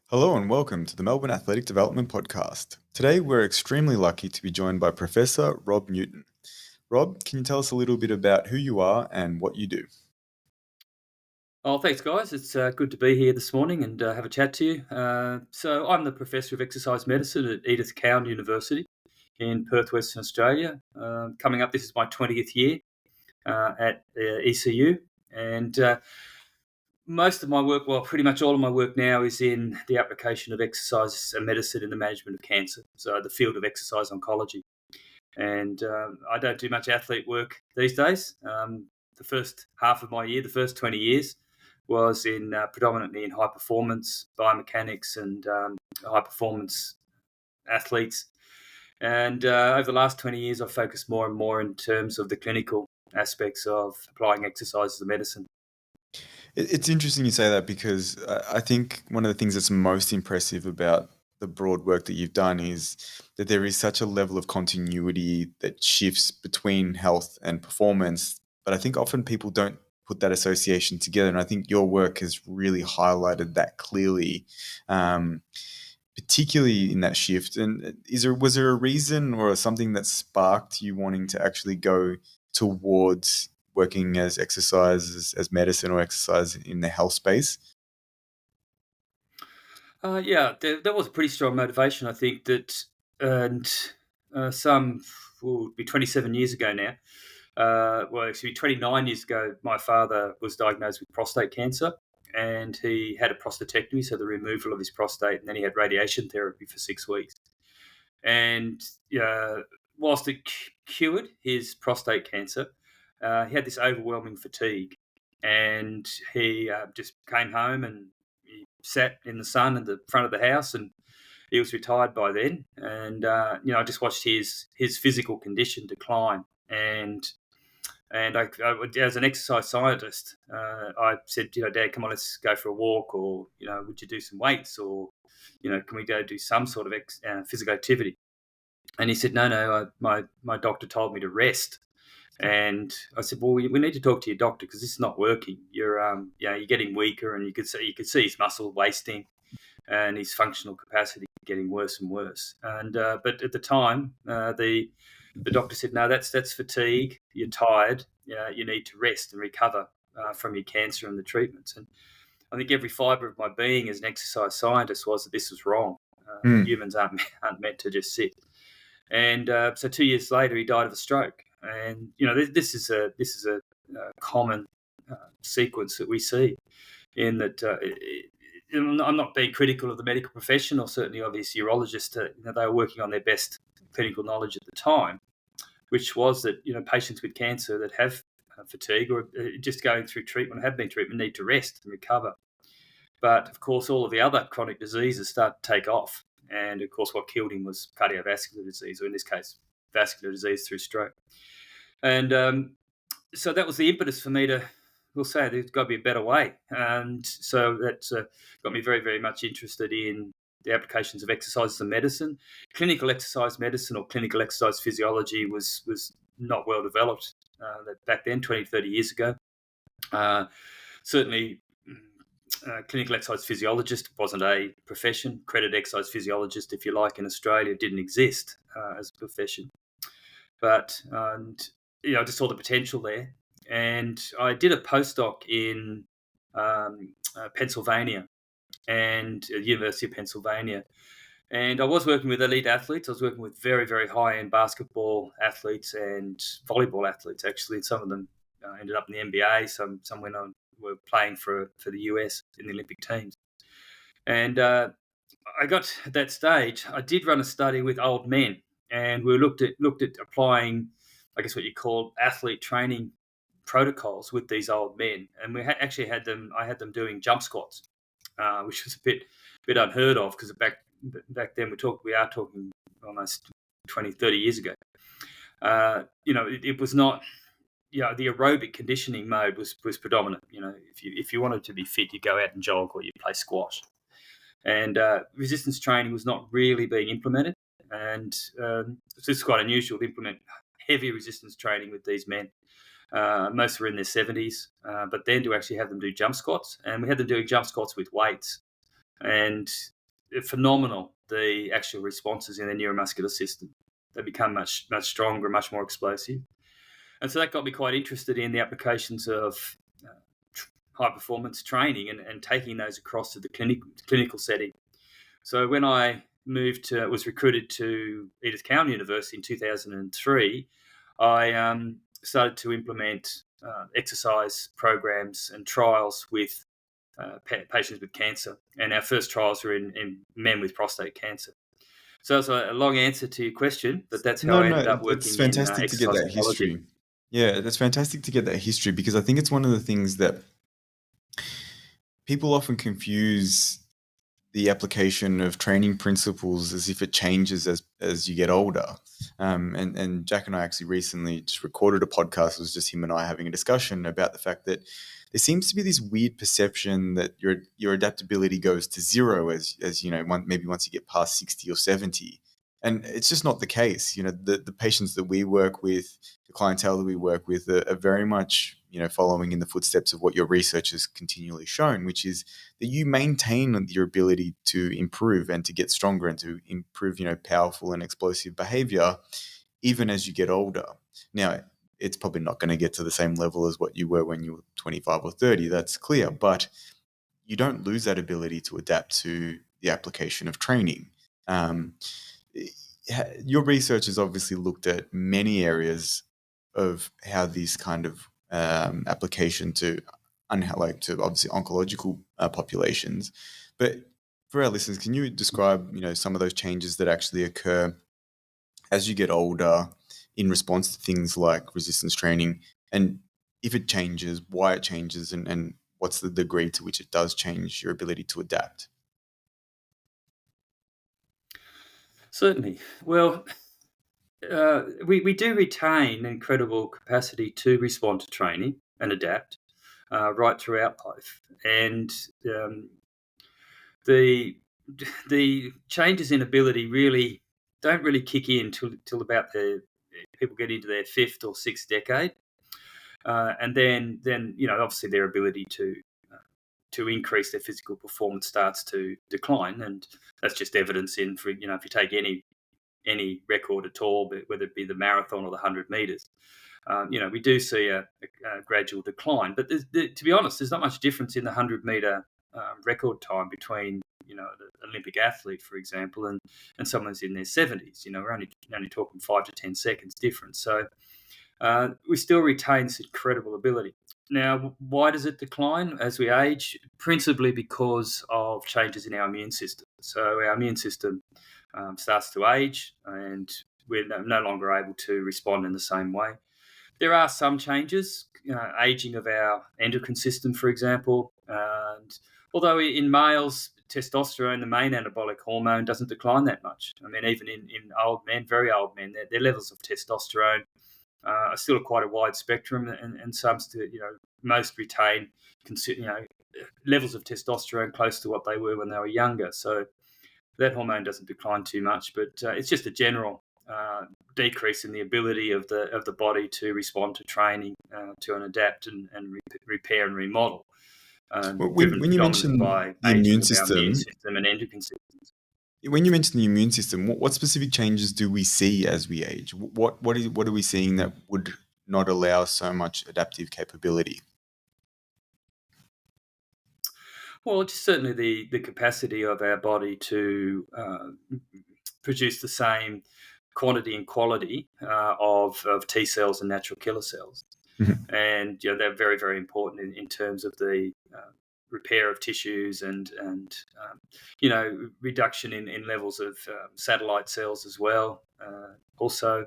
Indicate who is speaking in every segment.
Speaker 1: Hello and welcome to the Melbourne Athletic Development Podcast. Today we're extremely lucky to be joined by Professor Rob Newton. Rob, can you tell us a little bit about who you are and what you do?
Speaker 2: Oh, thanks, guys. It's good to be here this morning and have a chat to you. So, I'm the Professor of Exercise Medicine at Edith Cowan University in Perth, Western Australia. Coming up, this is my 20th year at ECU. And most of my work, well, pretty much all of my work now is in the application of exercise and medicine in the management of cancer. So, the field of exercise oncology. And I don't do much athlete work these days. The first half of my year, the first 20 years, was in predominantly in high performance biomechanics and high performance athletes. And over the last 20 years, I've focused more and more in terms of the clinical aspects of applying exercise as a medicine.
Speaker 1: It's interesting you say that because I think one of the things that's most impressive about the broad work that you've done is that there is such a level of continuity that shifts between health and performance. But I think often people don't put that association together. And I think your work has really highlighted that clearly. Um, Particularly in that shift. And was there a reason or something that sparked you wanting to actually go towards working as exercise as medicine or exercise in the health space?
Speaker 2: Yeah, there was a pretty strong motivation, I think, that, and some would be 27 years ago now. Well, actually, 29 years ago, my father was diagnosed with prostate cancer, and he had a prostatectomy, so the removal of his prostate, and then he had radiation therapy for 6 weeks. And uh, whilst it cured his prostate cancer, he had this overwhelming fatigue, and he just came home and he sat in the sun at the front of the house, and he was retired by then. And I just watched his physical condition decline, and as an exercise scientist, I said, Dad, come on, let's go for a walk, or would you do some weights, or can we go do some sort of physical activity? And he said, no, my doctor told me to rest. And I said, well, we need to talk to your doctor because this is not working. You're getting weaker, and you could see his muscle wasting and his functional capacity getting worse and worse. And but at the time, the doctor said, no, that's fatigue. You're tired. You need to rest and recover from your cancer and the treatments. And I think every fibre of my being as an exercise scientist was that this was wrong.
Speaker 1: Mm.
Speaker 2: Humans aren't meant to just sit. And so 2 years later, he died of a stroke. And this is a common sequence that we see in that. I'm not being critical of the medical profession or certainly of his urologists. They were working on their best clinical knowledge at the time, which was that patients with cancer that have fatigue or just going through treatment, have been treatment, need to rest and recover. But of course, all of the other chronic diseases start to take off. And of course, what killed him was cardiovascular disease, or in this case, vascular disease through stroke. And so that was the impetus for me to, we'll say, there's got to be a better way. And so that got me very, very much interested in the applications of exercise as a medicine. Clinical exercise medicine or clinical exercise physiology was not well developed back then, 20, 30 years ago. Certainly, clinical exercise physiologist wasn't a profession. Accredited exercise physiologist, if you like, in Australia didn't exist as a profession. But I just saw the potential there, and I did a postdoc in Pennsylvania and University of Pennsylvania. And I was working with elite athletes. I was working with very, very high-end basketball athletes and volleyball athletes, actually. And some of them ended up in the NBA. Some went on, were playing for the US in the Olympic teams. And I got at that stage. I did run a study with old men, and we looked at applying, I guess, what you call athlete training protocols with these old men. And actually had them. I had them doing jump squats, which was a bit unheard of because back then we are talking almost 20, 30 years ago. It was not. The aerobic conditioning mode was predominant. If you wanted to be fit, you go out and jog or you play squash. And resistance training was not really being implemented. And it's just quite unusual to implement heavy resistance training with these men. Most were in their 70s, but then to actually have them do jump squats. And we had them doing jump squats with weights. And phenomenal, the actual responses in the neuromuscular system. They become much stronger, much more explosive. And so that got me quite interested in the applications of high performance training and taking those across to the clinical setting. So when I was recruited to Edith Cowan University in 2003, I started to implement exercise programs and trials with patients with cancer. And our first trials were in men with prostate cancer. So that's a long answer to your question, but that's how
Speaker 1: No,
Speaker 2: I
Speaker 1: no,
Speaker 2: ended up
Speaker 1: it's
Speaker 2: working in
Speaker 1: fantastic to get
Speaker 2: exercise
Speaker 1: that
Speaker 2: oncology.
Speaker 1: history. Yeah, that's fantastic to get that history because I think it's one of the things that people often confuse the application of training principles as if it changes as you get older. And Jack and I actually recently just recorded a podcast. It was just him and I having a discussion about the fact that there seems to be this weird perception that your adaptability goes to zero as you know, maybe once you get past 60 or 70. And it's just not the case. You know, the patients that we work with, the clientele that we work with are very much, you know, following in the footsteps of what your research has continually shown, which is that you maintain your ability to improve and to get stronger and to improve, you know, powerful and explosive behavior even as you get older. Now, it's probably not going to get to the same level as what you were when you were 25 or 30, that's clear, but you don't lose that ability to adapt to the application of training. Your research has obviously looked at many areas of how these kind of application to to obviously oncological populations. But for our listeners, can you describe, you know, some of those changes that actually occur as you get older in response to things like resistance training, and if it changes, why it changes, and what's the degree to which it does change your ability to adapt?
Speaker 2: Certainly. Well, we do retain incredible capacity to respond to training and adapt right throughout life. And the the changes in ability really don't really kick in till about people get into their fifth or sixth decade, and then you know, obviously their ability to increase their physical performance starts to decline, and that's just evidence in, for you know, if you take any record at all, whether it be the marathon or the 100 meters. You know, we do see a gradual decline, but to be honest, there's not much difference in the 100-meter record time between, you know, the Olympic athlete, for example, and someone's in their 70s. You know, we're only talking 5 to 10 seconds difference. So we still retain this incredible ability. Now, why does it decline as we age? Principally because of changes in our immune system. So our immune system starts to age, and we're no longer able to respond in the same way. There are some changes, aging of our endocrine system, for example. And although in males, testosterone, the main anabolic hormone, doesn't decline that much. I mean, even in old men, very old men, their levels of testosterone are still quite a wide spectrum, and some still, you know, most retain, you know, levels of testosterone close to what they were when they were younger. So that hormone doesn't decline too much, but it's just a general decrease in the ability of the body to respond to training, to adapt and repair and remodel, driven
Speaker 1: When you
Speaker 2: predominantly
Speaker 1: mention
Speaker 2: by
Speaker 1: the
Speaker 2: aging
Speaker 1: immune
Speaker 2: of our immune
Speaker 1: system,
Speaker 2: system and endocrine systems.
Speaker 1: when you mention the immune system, what specific changes do we see as we age? What are we seeing that would not allow so much adaptive capability?
Speaker 2: Well, just certainly the capacity of our body to produce the same quantity and quality of T cells and natural killer cells.
Speaker 1: Mhm.
Speaker 2: And you know, they're very, very important in terms of the repair of tissues and you know, reduction in levels of satellite cells as well, also,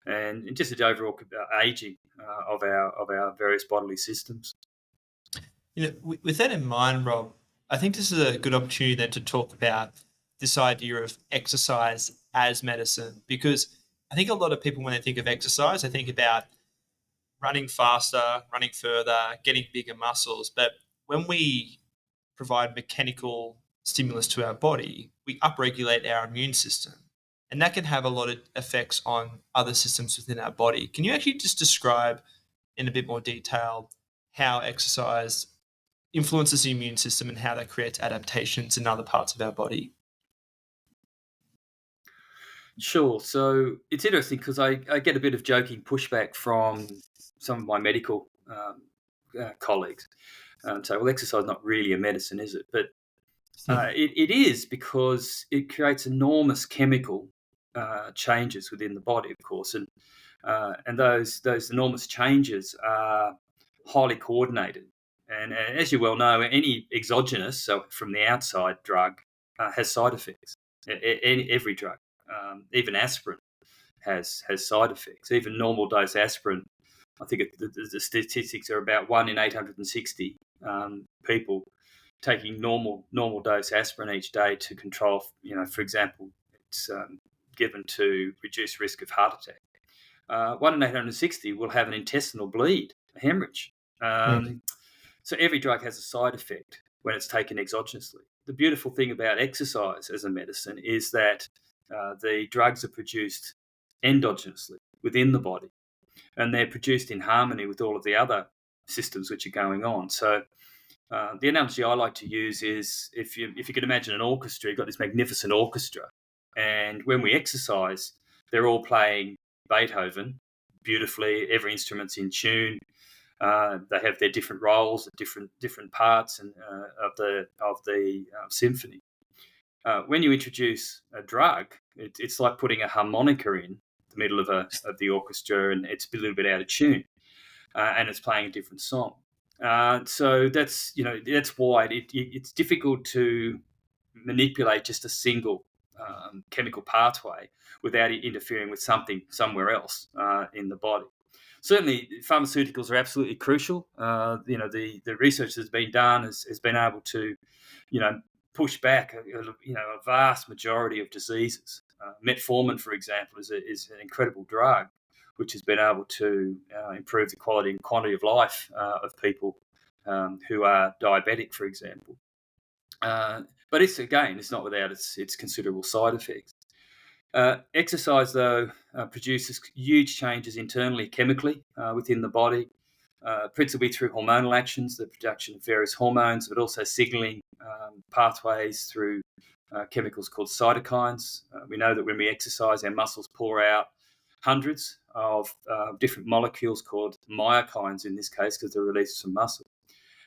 Speaker 2: and just the overall aging of our various bodily systems.
Speaker 3: You know, with that in mind, Rob, I think this is a good opportunity then to talk about this idea of exercise as medicine, because I think a lot of people, when they think of exercise, they think about running faster, running further, getting bigger muscles. But when we provide mechanical stimulus to our body, we upregulate our immune system. And that can have a lot of effects on other systems within our body. Can you actually just describe in a bit more detail how exercise influences the immune system and how that creates adaptations in other parts of our body?
Speaker 2: Sure. So it's interesting because I get a bit of joking pushback from some of my medical colleagues. Say, well, exercise is not really a medicine, is it? But it is, because it creates enormous chemical changes within the body, of course, and those enormous changes are highly coordinated. And as you well know, any exogenous, so from the outside drug, has side effects. Every drug, even aspirin, has side effects. Even normal dose aspirin, I think the statistics are about 1 in 860 people taking normal dose aspirin each day to control. For example, it's given to reduce risk of heart attack. 1 in 860 will have an intestinal bleed, a hemorrhage. So every drug has a side effect when it's taken exogenously. The beautiful thing about exercise as a medicine is that the drugs are produced endogenously within the body, and they're produced in harmony with all of the other systems which are going on. So the analogy I like to use is, if you could imagine an orchestra, you've got this magnificent orchestra, and when we exercise, they're all playing Beethoven beautifully. Every instrument's in tune. They have their different roles, different parts, and of the symphony. When you introduce a drug, it's like putting a harmonica in the middle of the orchestra, and it's a little bit out of tune, and it's playing a different song. So that's why it's difficult to manipulate just a single chemical pathway without interfering with something somewhere else in the body. Certainly, pharmaceuticals are absolutely crucial. The research that's been done has been able to, push back a vast majority of diseases. Metformin, for example, is an incredible drug which has been able to improve the quality and quantity of life of people who are diabetic, for example. But it's not without its considerable side effects. Exercise, though, produces huge changes internally, chemically, within the body, principally through hormonal actions, the production of various hormones, but also signaling pathways through chemicals called cytokines. We know that when we exercise, our muscles pour out hundreds of different molecules called myokines in this case, because they're released from muscle.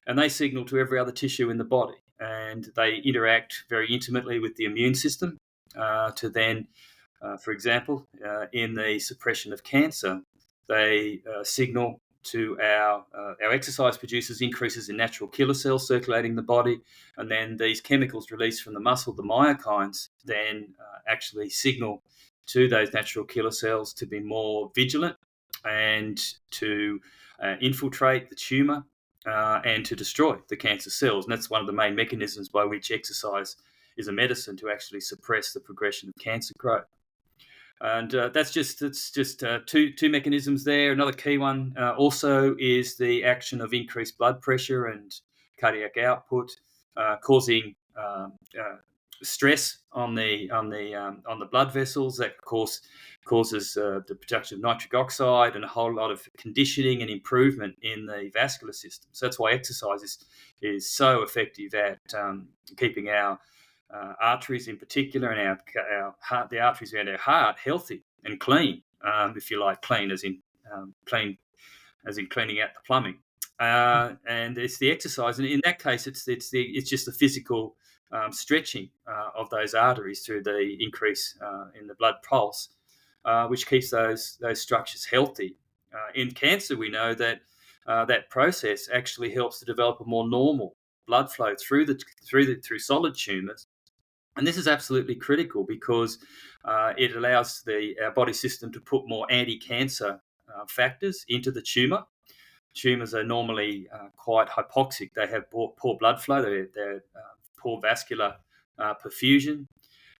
Speaker 2: And they signal to every other tissue in the body. And they interact very intimately with the immune system to then, for example, in the suppression of cancer, they signal to our exercise produces increases in natural killer cells circulating the body, and then these chemicals released from the muscle, the myokines, then actually signal to those natural killer cells to be more vigilant and to infiltrate the tumour and to destroy the cancer cells. And that's one of the main mechanisms by which exercise is a medicine, to actually suppress the progression of cancer growth. And that's just two mechanisms there. Another key one also is the action of increased blood pressure and cardiac output, causing stress on the blood vessels. That, of course, causes the production of nitric oxide and a whole lot of conditioning and improvement in the vascular system. So that's why exercise is so effective at keeping our arteries in particular, and our heart, the arteries around our heart, healthy and clean. If you like, clean as in cleaning out the plumbing. And it's the exercise, and in that case, it's just the physical stretching of those arteries through the increase in the blood pulse, which keeps those structures healthy. In cancer, we know that that process actually helps to develop a more normal blood flow through solid tumours. And this is absolutely critical because it allows our body system to put more anti-cancer factors into the tumour. Tumours are normally quite hypoxic. They have poor blood flow. They're poor vascular perfusion.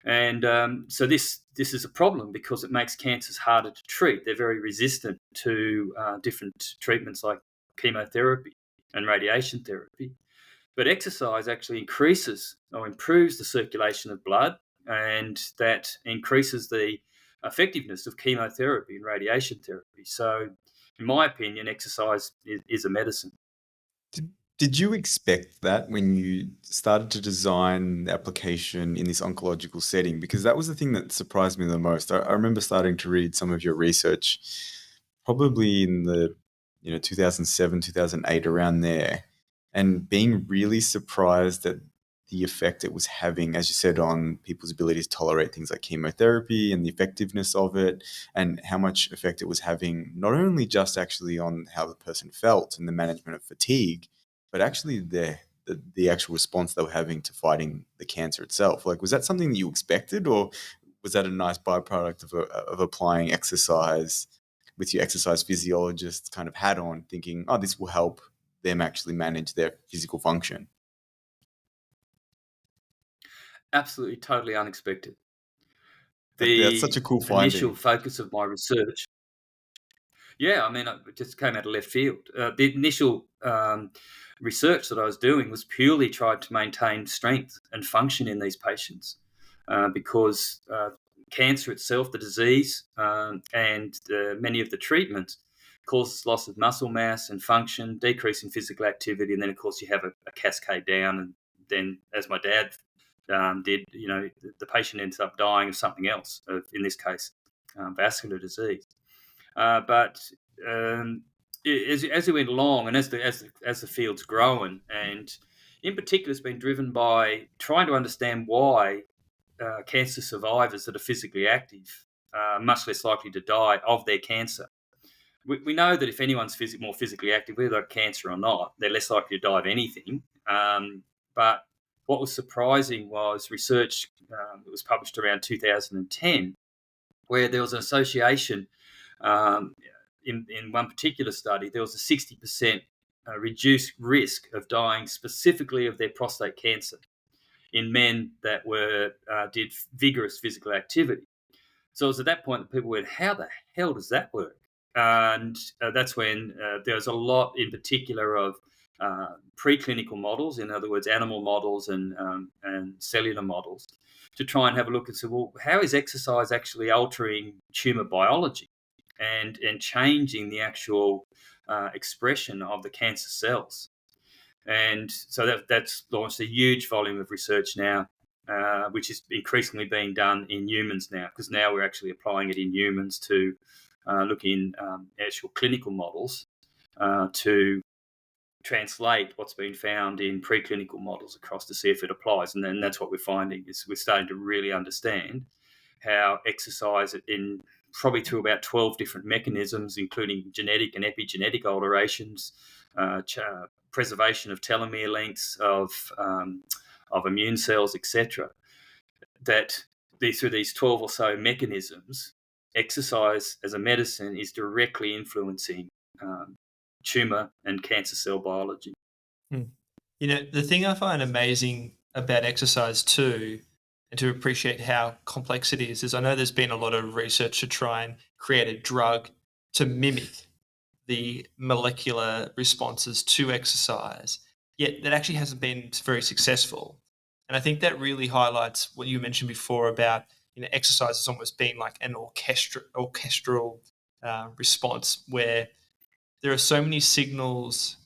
Speaker 2: And so this is a problem because it makes cancers harder to treat. They're very resistant to different treatments like chemotherapy and radiation therapy. But exercise actually increases or improves the circulation of blood, and that increases the effectiveness of chemotherapy and radiation therapy. So, in my opinion, exercise is a medicine.
Speaker 1: Did you expect that when you started to design the application in this oncological setting? Because that was the thing that surprised me the most. I remember starting to read some of your research, probably in the 2007, 2008, around there, and being really surprised at the effect it was having, as you said, on people's ability to tolerate things like chemotherapy and the effectiveness of it, and how much effect it was having not only just actually on how the person felt and the management of fatigue, but actually the actual response they were having to fighting the cancer itself. Like, was that something that you expected, or was that a nice byproduct of applying exercise with your exercise physiologist kind of hat on, thinking, oh, this will help them actually manage their physical function?
Speaker 2: Absolutely, totally unexpected.
Speaker 1: That's such
Speaker 2: The
Speaker 1: a cool
Speaker 2: initial
Speaker 1: finding.
Speaker 2: focus of my research, yeah, I mean, it just came out of left field. The initial research that I was doing was purely tried to maintain strength and function in these patients because cancer itself, the disease, and many of the treatments causes loss of muscle mass and function, decrease in physical activity, and then, of course, you have a cascade down. And then, as my dad did, the patient ends up dying of something else, in this case, vascular disease. But as we went along, and as the field's grown, and in particular, it's been driven by trying to understand why cancer survivors that are physically active are much less likely to die of their cancer. We know that if anyone's more physically active, whether they're cancer or not, they're less likely to die of anything. But what was surprising was research that was published around 2010, where there was an association. Um, in one particular study, there was a 60% reduced risk of dying specifically of their prostate cancer in men that did vigorous physical activity. So it was at that point that people went, how the hell does that work? And that's when there was a lot in particular of preclinical models, in other words, animal models and cellular models, to try and have a look and say, well, how is exercise actually altering tumor biology and changing the actual expression of the cancer cells? And so that's launched a huge volume of research now, which is increasingly being done in humans now, because now we're actually applying it in humans to look in actual clinical models to translate what's been found in preclinical models across to see if it applies. And then that's what we're finding, is we're starting to really understand how exercise in probably through about 12 different mechanisms, including genetic and epigenetic alterations, preservation of telomere lengths of immune cells, etc., that through these 12 or so mechanisms, exercise as a medicine is directly influencing tumor and cancer cell biology.
Speaker 3: The thing I find amazing about exercise too, and to appreciate how complex it is I know there's been a lot of research to try and create a drug to mimic the molecular responses to exercise, yet that actually hasn't been very successful. And I think that really highlights what you mentioned before about exercise has almost been like an orchestral response, where there are so many signals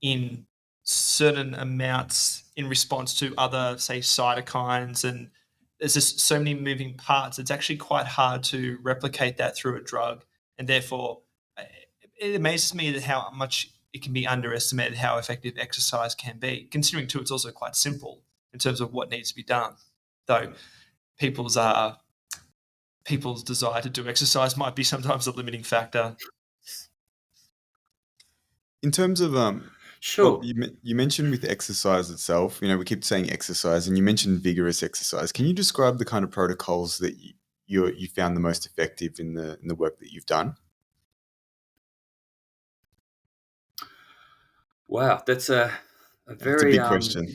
Speaker 3: in certain amounts in response to other, say, cytokines, and there's just so many moving parts. It's actually quite hard to replicate that through a drug, and therefore it amazes me that how much it can be underestimated how effective exercise can be, considering too it's also quite simple in terms of what needs to be done. Though people's desire to do exercise might be sometimes a limiting factor.
Speaker 1: In terms of
Speaker 2: Sure.
Speaker 1: well, you mentioned with exercise itself, we keep saying exercise, and you mentioned vigorous exercise. Can you describe the kind of protocols that you found the most effective in the work that you've done?
Speaker 2: Wow, that's a
Speaker 1: It's a
Speaker 2: very
Speaker 1: big question.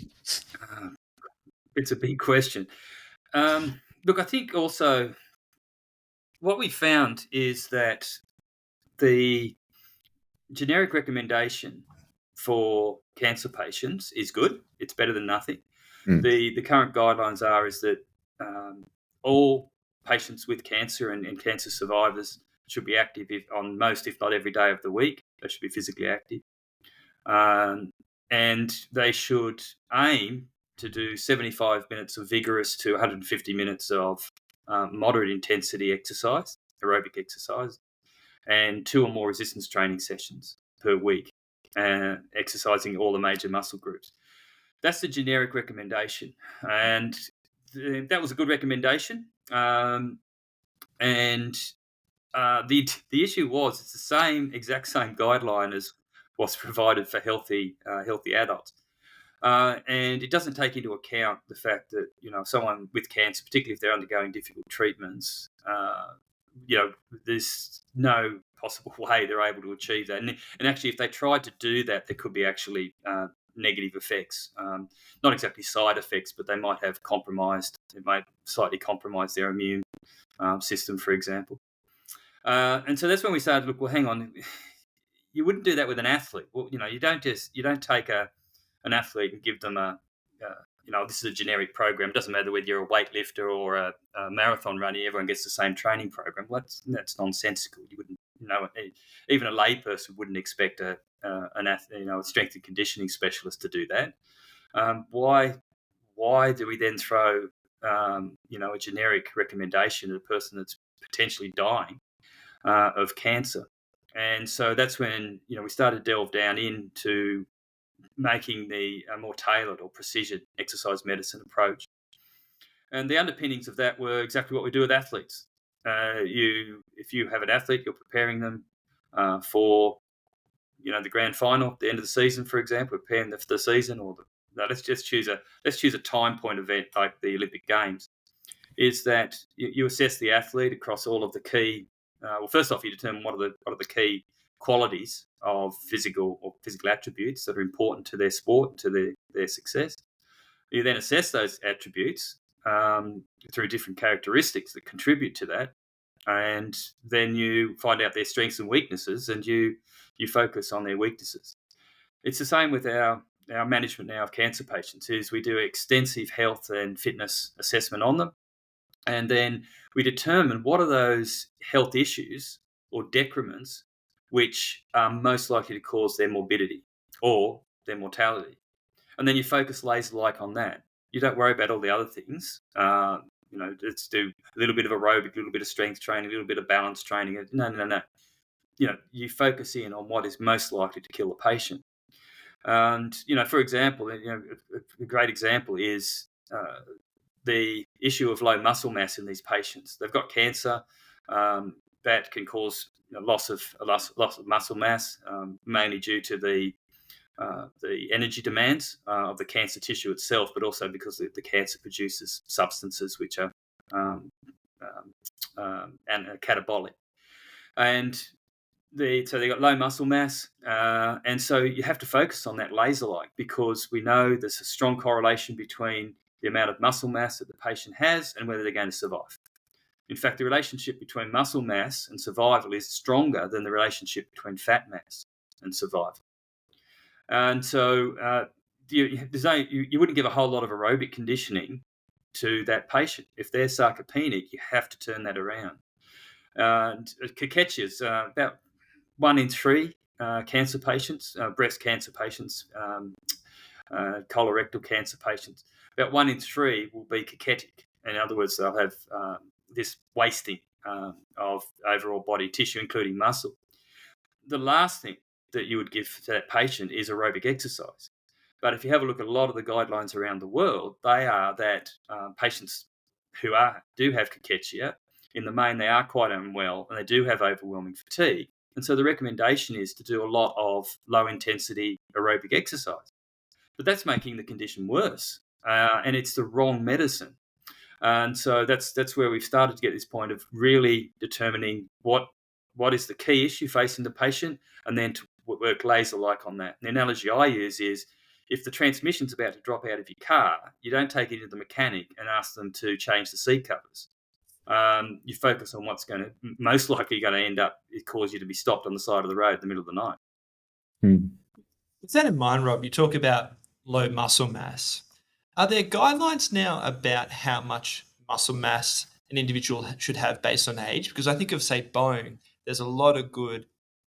Speaker 2: it's a big question. Look, I think also what we found is that the generic recommendation for cancer patients is good. It's better than nothing.
Speaker 1: Mm.
Speaker 2: The current guidelines is that all patients with cancer and cancer survivors should be active on most, if not every day of the week. They should be physically active. and they should aim to do 75 minutes of vigorous to 150 minutes of moderate intensity exercise, aerobic exercise, and 2 or more resistance training sessions per week, exercising all the major muscle groups. That's the generic recommendation, and that was a good recommendation. And the issue was it's the exact same guideline as what's provided for healthy adults. And it doesn't take into account the fact that, someone with cancer, particularly if they're undergoing difficult treatments, there's no possible way they're able to achieve that. And actually, if they tried to do that, there could be actually negative effects. Not exactly side effects, but they might have it might slightly compromise their immune system, for example. And so that's when we started to look, well, hang on, you wouldn't do that with an athlete. Well, you don't take an athlete and give them this is a generic program. It doesn't matter whether you're a weightlifter or a marathon runner, everyone gets the same training program. Well, that's nonsensical. You wouldn't, even a layperson wouldn't expect a strength and conditioning specialist to do that. Why do we then throw, a generic recommendation at a person that's potentially dying of cancer? And so that's when, we started to delve down into making a more tailored or precision exercise medicine approach. And the underpinnings of that were exactly what we do with athletes. If you have an athlete, you're preparing them for, the grand final at the end of the season, for example, preparing them for the season, let's choose a time point event like the Olympic Games. Is that you assess the athlete across all of the key. First off, you determine what are the key qualities of physical attributes that are important to their sport, to their success. You then assess those attributes through different characteristics that contribute to that, and then you find out their strengths and weaknesses, and you focus on their weaknesses. It's the same with our management now of cancer patients. Is we do extensive health and fitness assessment on them, and then we determine what are those health issues or decrements which are most likely to cause their morbidity or their mortality. And then you focus laser-like on that. You don't worry about all the other things. Let's do a little bit of aerobic, a little bit of strength training, a little bit of balance training. No. You focus in on what is most likely to kill a patient. And, for example, a great example is the issue of low muscle mass in these patients. They've got cancer that can cause loss of muscle mass, mainly due to the energy demands of the cancer tissue itself, but also because the cancer produces substances which are catabolic. And so they got low muscle mass, and so you have to focus on that laser-like, because we know there's a strong correlation between the amount of muscle mass that the patient has and whether they're going to survive. In fact, the relationship between muscle mass and survival is stronger than the relationship between fat mass and survival. And so you wouldn't give a whole lot of aerobic conditioning to that patient. If they're sarcopenic, you have to turn that around. And cachechias, about 1 in 3 cancer patients, breast cancer patients, colorectal cancer patients, about 1 in 3 will be cachetic. In other words, they'll have this wasting of overall body tissue, including muscle. The last thing that you would give to that patient is aerobic exercise. But if you have a look at a lot of the guidelines around the world, they are that patients who do have cachexia, in the main, they are quite unwell and they do have overwhelming fatigue. And so the recommendation is to do a lot of low-intensity aerobic exercise. But that's making the condition worse, and it's the wrong medicine. And so that's where we've started to get this point of really determining what is the key issue facing the patient, and then to work laser-like on that. The analogy I use is, if the transmission's about to drop out of your car, you don't take it to the mechanic and ask them to change the seat covers. You focus on what's going to most likely going to end up cause you to be stopped on the side of the road in the middle of the night.
Speaker 3: With that in mind, Rob, you talk about low muscle mass. Are there guidelines now about how much muscle mass an individual should have based on age? Because I think of, say, bone, there's a lot of good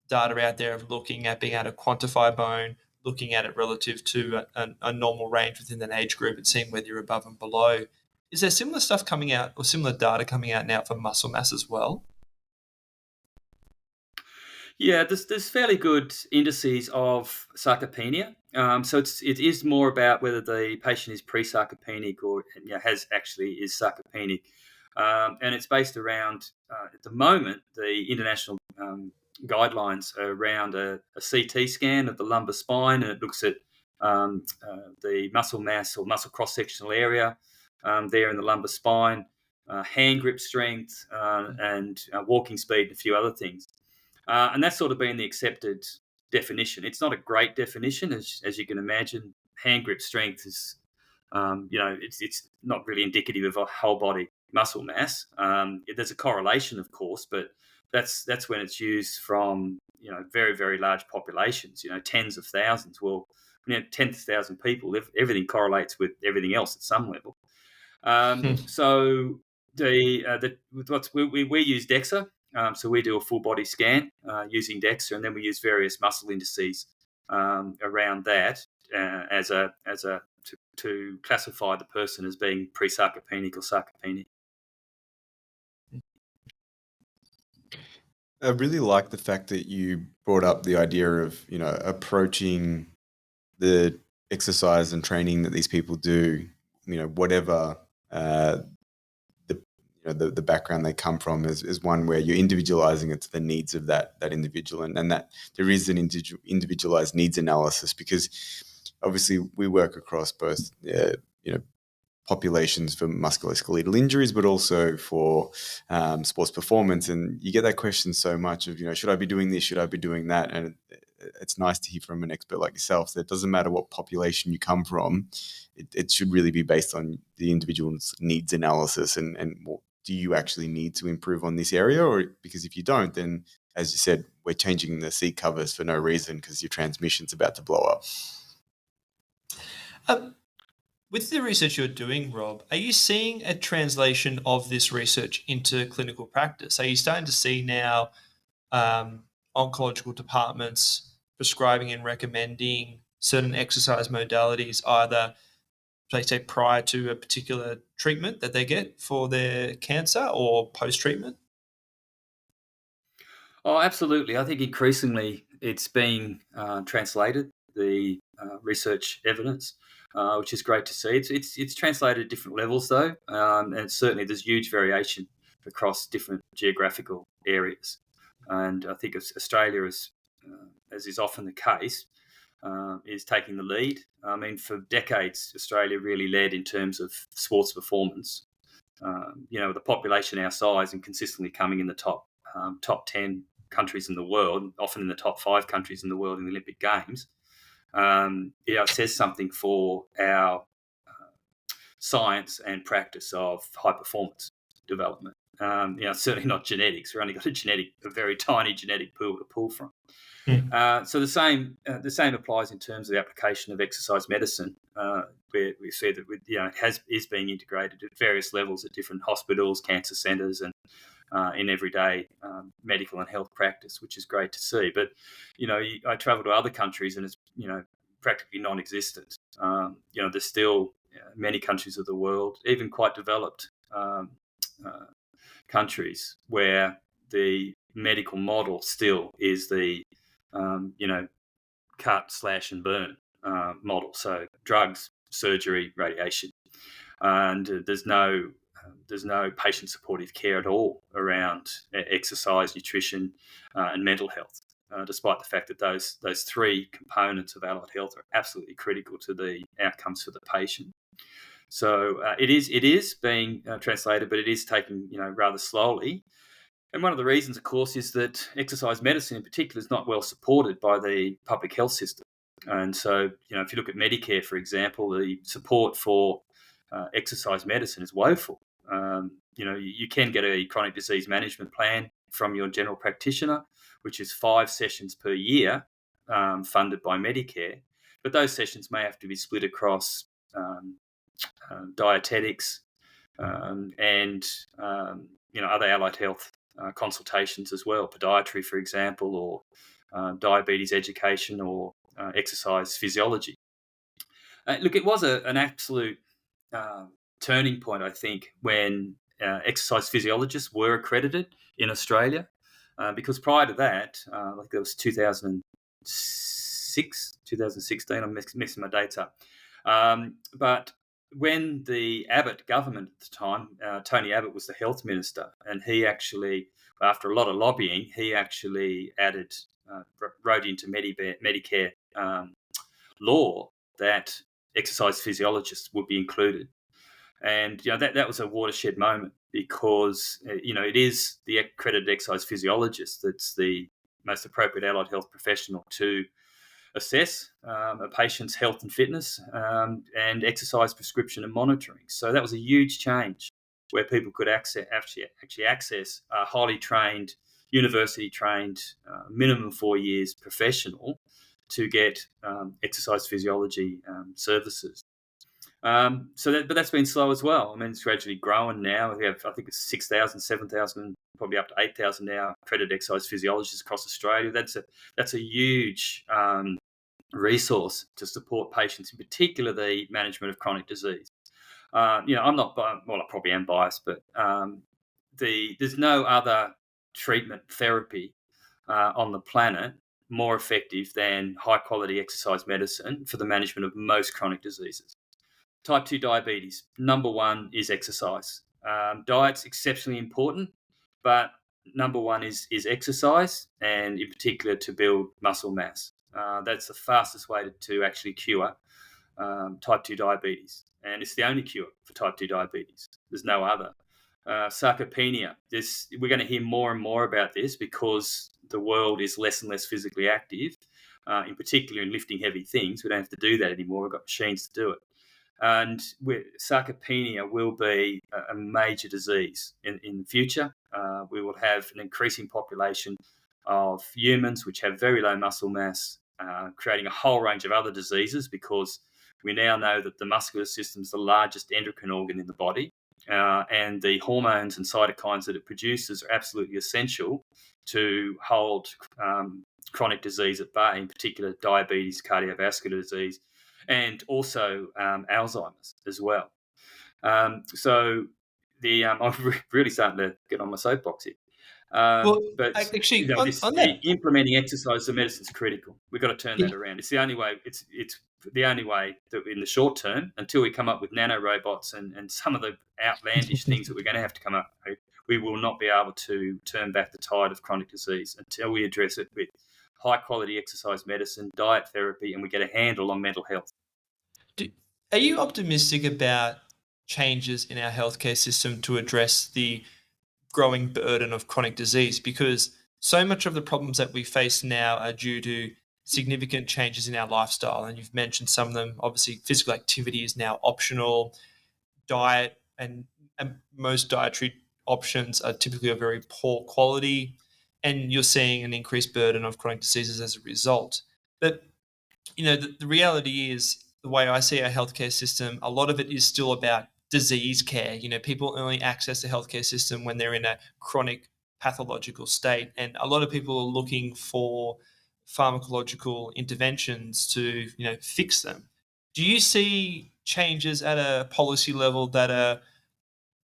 Speaker 3: data out there of looking at being able to quantify bone, looking at it relative to a normal range within an age group and seeing whether you're above and below. Is there similar stuff coming out or similar data coming out now for muscle mass as well?
Speaker 2: Yeah, there's fairly good indices of sarcopenia. So it is more about whether the patient is pre-sarcopenic or is sarcopenic, and it's based around at the moment the international guidelines are around a CT scan of the lumbar spine, and it looks at the muscle mass or muscle cross-sectional area there in the lumbar spine, hand grip strength, and walking speed, and a few other things. And that's sort of been the accepted definition. It's not a great definition, as you can imagine. Hand grip strength is, it's not really indicative of a whole body muscle mass. There's a correlation, of course, but that's when it's used from very, very large populations. Tens of thousands. Well, 10,000 people. Everything correlates with everything else at some level. So we use DEXA. So we do a full body scan using DEXA, and then we use various muscle indices around that to classify the person as being pre-sarcopenic or sarcopenic.
Speaker 1: I really like the fact that you brought up the idea of approaching the exercise and training that these people do, whatever the background they come from, is one where you're individualizing it to the needs of that individual, and that there is an individualized needs analysis, because obviously we work across both populations for musculoskeletal injuries, but also for sports performance, and you get that question so much of should I be doing this, should I be doing that, and it's nice to hear from an expert like yourself that it doesn't matter what population you come from, it should really be based on the individual's needs analysis and what do you actually need to improve on this area, or because if you don't, then as you said, we're changing the seat covers for no reason because your transmission's about to blow up.
Speaker 3: With the research you're doing, Rob, are you seeing a translation of this research into clinical practice? Are you starting to see now oncological departments prescribing and recommending certain exercise modalities, either say prior to a particular treatment that they get for their cancer or post-treatment?
Speaker 2: Oh, absolutely. I think increasingly it's being translated, the research evidence, which is great to see. It's translated at different levels, though, and certainly there's huge variation across different geographical areas. And I think Australia, as is often the case, is taking the lead. I mean, for decades, Australia really led in terms of sports performance. The population our size and consistently coming in the top 10 countries in the world, often in the top 5 countries in the world in the Olympic Games. It says something for our science and practice of high performance development. Certainly not genetics. We've only got a very tiny genetic pool to pull from. So the same applies in terms of the application of exercise medicine, where we see that it is being integrated at various levels at different hospitals, cancer centres, and in everyday medical and health practice, which is great to see. But I travel to other countries and it's practically non-existent. There's still many countries of the world, even quite developed countries, where the medical model still is the cut, slash and burn model. So drugs, surgery, radiation, and there's no patient supportive care at all around exercise, nutrition, and mental health. Despite the fact that those 3 components of allied health are absolutely critical to the outcomes for the patient. So it is being translated, but it is taking rather slowly. And one of the reasons, of course, is that exercise medicine in particular is not well supported by the public health system. And so, if you look at Medicare, for example, the support for exercise medicine is woeful. You can get a chronic disease management plan from your general practitioner, which is 5 sessions per year funded by Medicare. But those sessions may have to be split across dietetics and other allied health consultations as well, podiatry, for example, or diabetes education, or exercise physiology. Look, it was an absolute turning point, I think, when exercise physiologists were accredited in Australia, because prior to that, like it was 2016, I'm mixing my dates up. But when the Abbott government at the time, Tony Abbott was the health minister, and he actually, after a lot of lobbying, he actually wrote into Medicare law that exercise physiologists would be included. And that was a watershed moment, because it is the accredited exercise physiologist that's the most appropriate allied health professional to assess a patient's health and fitness, and exercise prescription and monitoring. So that was a huge change, where people could actually access a highly trained, university trained, minimum 4 years professional to get exercise physiology services. But that's been slow as well. I mean, it's gradually growing now. We have, I think it's 6,000, 7,000, probably up to 8,000 now accredited exercise physiologists across Australia. That's a huge resource to support patients, in particular the management of chronic disease. I'm not, well, I probably am biased, but there's no other treatment therapy on the planet more effective than high-quality exercise medicine for the management of most chronic diseases. Type 2 diabetes, number one is exercise. Diet's exceptionally important, but number one is exercise, and in particular to build muscle mass. That's the fastest way to actually cure type 2 diabetes, and it's the only cure for type 2 diabetes. There's no other. Sarcopenia, we're going to hear more and more about this, because the world is less and less physically active, in particular in lifting heavy things. We don't have to do that anymore. We've got machines to do it. And sarcopenia will be a major disease in the future. We will have an increasing population of humans which have very low muscle mass, creating a whole range of other diseases, because we now know that the muscular system is the largest endocrine organ in the body, and the hormones and cytokines that it produces are absolutely essential to hold chronic disease at bay, in particular diabetes, cardiovascular disease, and also Alzheimer's as well. I'm really starting to get on my soapbox here. Implementing exercise as a medicine is critical. We've got to turn that around. It's the only way. It's the only way that in the short term, until we come up with nanorobots and some of the outlandish things that we're going to have to come up with, we will not be able to turn back the tide of chronic disease until we address it with high-quality exercise medicine, diet therapy, and we get a handle on mental health.
Speaker 3: Are you optimistic about changes in our healthcare system to address the growing burden of chronic disease? Because so much of the problems that we face now are due to significant changes in our lifestyle, and you've mentioned some of them. Obviously, physical activity is now optional. Diet and most dietary options are typically of very poor quality, and you're seeing an increased burden of chronic diseases as a result. But the reality is, the way I see our healthcare system, a lot of it is still about disease care. People only access the healthcare system when they're in a chronic pathological state, and a lot of people are looking for pharmacological interventions to fix them. Do you see changes at a policy level that are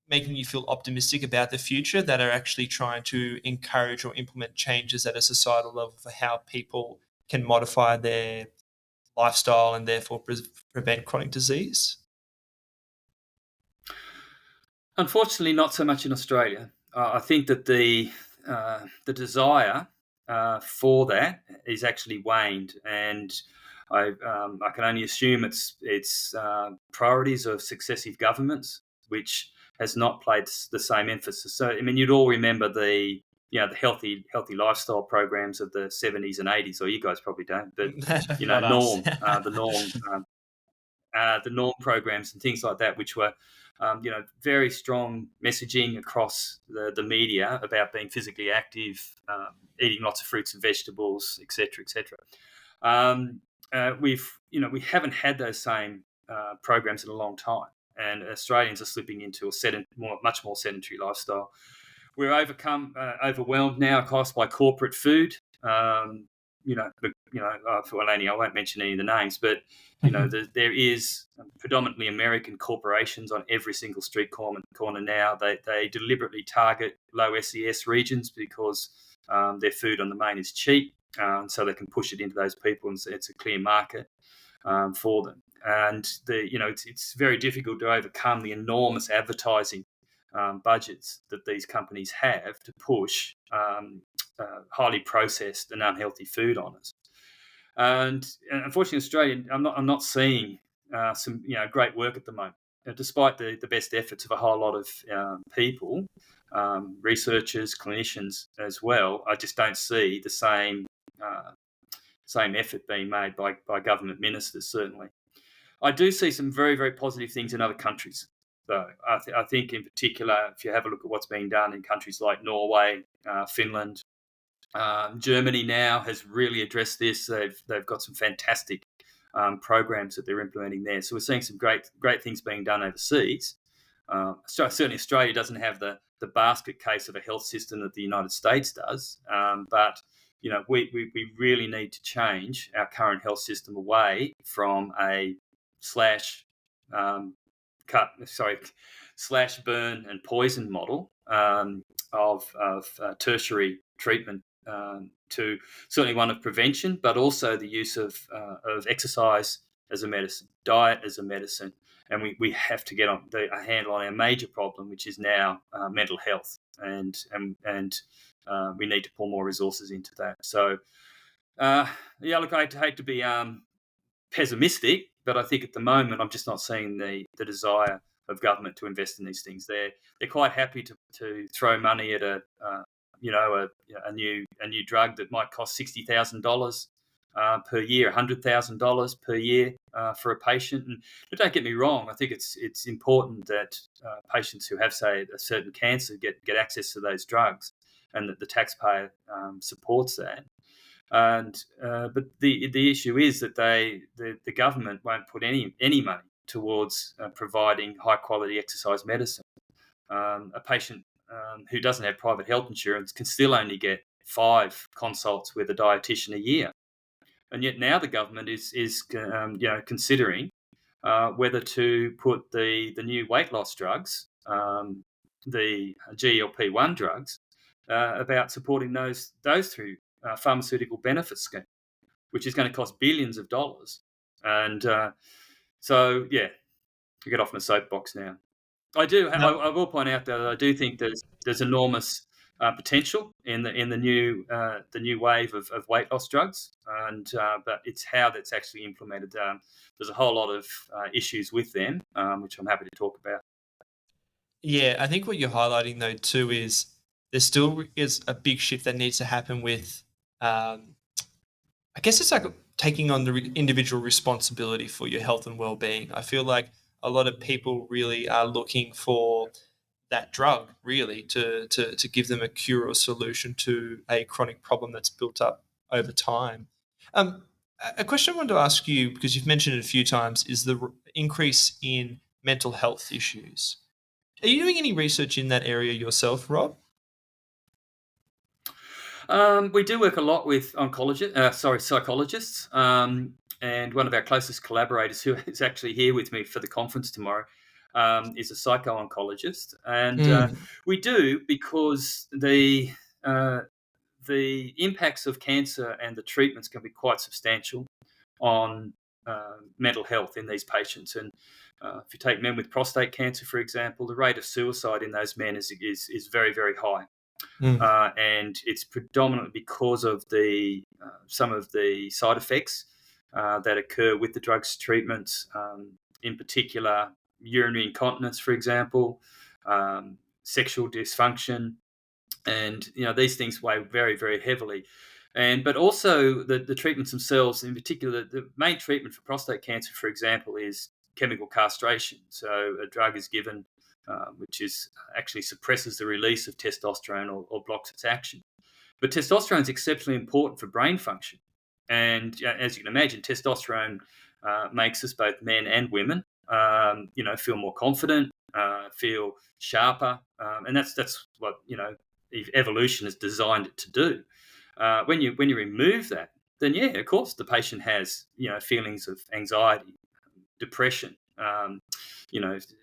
Speaker 3: making you feel optimistic about the future, that are actually trying to encourage or implement changes at a societal level for how people can modify their lifestyle and therefore prevent chronic disease?
Speaker 2: Unfortunately, not so much in Australia. I think that the desire for that is actually waned, and I can only assume it's priorities of successive governments, which has not played the same emphasis. So, I mean, you'd all remember the healthy lifestyle programs of the 70s and 80s, or you guys probably don't, but the norm programs and things like that, which were very strong messaging across the media about being physically active, eating lots of fruits and vegetables, etc., etc. We haven't had those same programs in a long time, and Australians are slipping into a much more sedentary lifestyle. We're overwhelmed now, of course, by corporate food. I won't mention any of the names, but there is predominantly American corporations on every single street corner now. They deliberately target low SES regions because their food on the main is cheap, so they can push it into those people, and it's a clear market for them. And it's very difficult to overcome the enormous advertising budgets that these companies have to push highly processed and unhealthy food on us. And unfortunately, Australia, I'm not seeing some great work at the moment, despite the best efforts of a whole lot of people, researchers, clinicians as well. I just don't see the same effort being made by government ministers. Certainly, I do see some very, very positive things in other countries. So I think in particular, if you have a look at what's being done in countries like Norway, Finland, Germany now has really addressed this. They've got some fantastic programs that they're implementing there. So we're seeing some great things being done overseas. Certainly Australia doesn't have the basket case of a health system that the United States does, but we really need to change our current health system away from a slash, burn and poison model of tertiary treatment to certainly one of prevention, but also the use of exercise as a medicine, diet as a medicine, and we have to get a handle on our major problem, which is now mental health, and we need to pour more resources into that. So, look, I hate to be pessimistic, but I think at the moment I'm just not seeing the desire of government to invest in these things. They're quite happy to throw money at a new drug that might cost $60,000 per year, $100,000 per year for a patient. And don't get me wrong, I think it's important that patients who have, say, a certain cancer get access to those drugs, and that the taxpayer supports that. And but the issue is that the government won't put any money towards providing high quality exercise medicine. A patient who doesn't have private health insurance can still only get 5 consults with a dietitian a year, and yet now the government is considering whether to put the new weight loss drugs, the GLP-1 drugs, about supporting those through pharmaceutical benefit scheme, which is going to cost billions of dollars. And to get off my soapbox now. I will point out that I do think there's enormous potential in the new wave of weight loss drugs, and but it's how that's actually implemented. There's a whole lot of issues with them, which I'm happy to talk about.
Speaker 3: Yeah, I think what you're highlighting though too is there still is a big shift that needs to happen with. I guess it's like taking on the individual responsibility for your health and well-being. I feel like a lot of people really are looking for that drug really to give them a cure or solution to a chronic problem that's built up over time. A question I wanted to ask you, because you've mentioned it a few times, is the increase in mental health issues. Are you doing any research in that area yourself, Rob?
Speaker 2: We do work a lot with psychologists, and one of our closest collaborators, who is actually here with me for the conference tomorrow, is a psycho-oncologist, and we do because the impacts of cancer and the treatments can be quite substantial on mental health in these patients. And if you take men with prostate cancer, for example, the rate of suicide in those men is very, very high. And it's predominantly because of some of the side effects that occur with the drugs treatments, in particular urinary incontinence, for example, sexual dysfunction, and these things weigh very, very heavily. But also the treatments themselves, in particular, the main treatment for prostate cancer, for example, is chemical castration. So a drug is given which actually suppresses the release of testosterone or blocks its action. But testosterone is exceptionally important for brain function. And as you can imagine, testosterone makes us, both men and women, feel more confident, feel sharper. And that's what, evolution is designed it to do. When you remove that then yeah, of course, the patient has, feelings of anxiety, depression,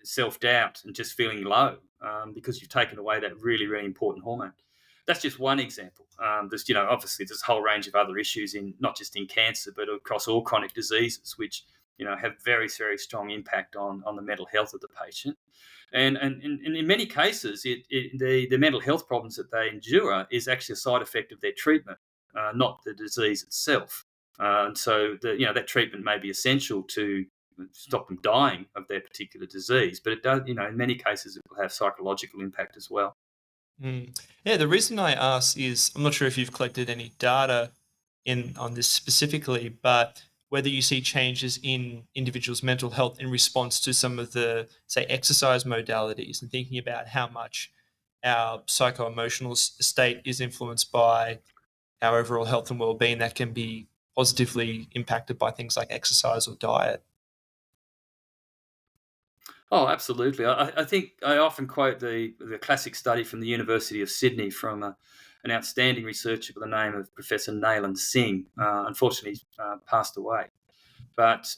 Speaker 2: self-doubt, and just feeling low because you've taken away that really, really important hormone. That's just one example. There's, obviously there's a whole range of other issues in not just in cancer, but across all chronic diseases, which, have very, very strong impact on the mental health of the patient. And in many cases, the mental health problems that they endure is actually a side effect of their treatment, not the disease itself. And so that treatment may be essential to stop them dying of their particular disease, but it does, in many cases, it will have psychological impact as well.
Speaker 3: Yeah, the reason I ask is I'm not sure if you've collected any data on this specifically, but whether you see changes in individuals' mental health in response to some of the, say, exercise modalities, and thinking about how much our psycho-emotional state is influenced by our overall health and well-being that can be positively impacted by things like exercise or diet.
Speaker 2: Oh, absolutely. I think I often quote the classic study from the University of Sydney from an outstanding researcher by the name of Professor Nailan Singh. Unfortunately, he's passed away. But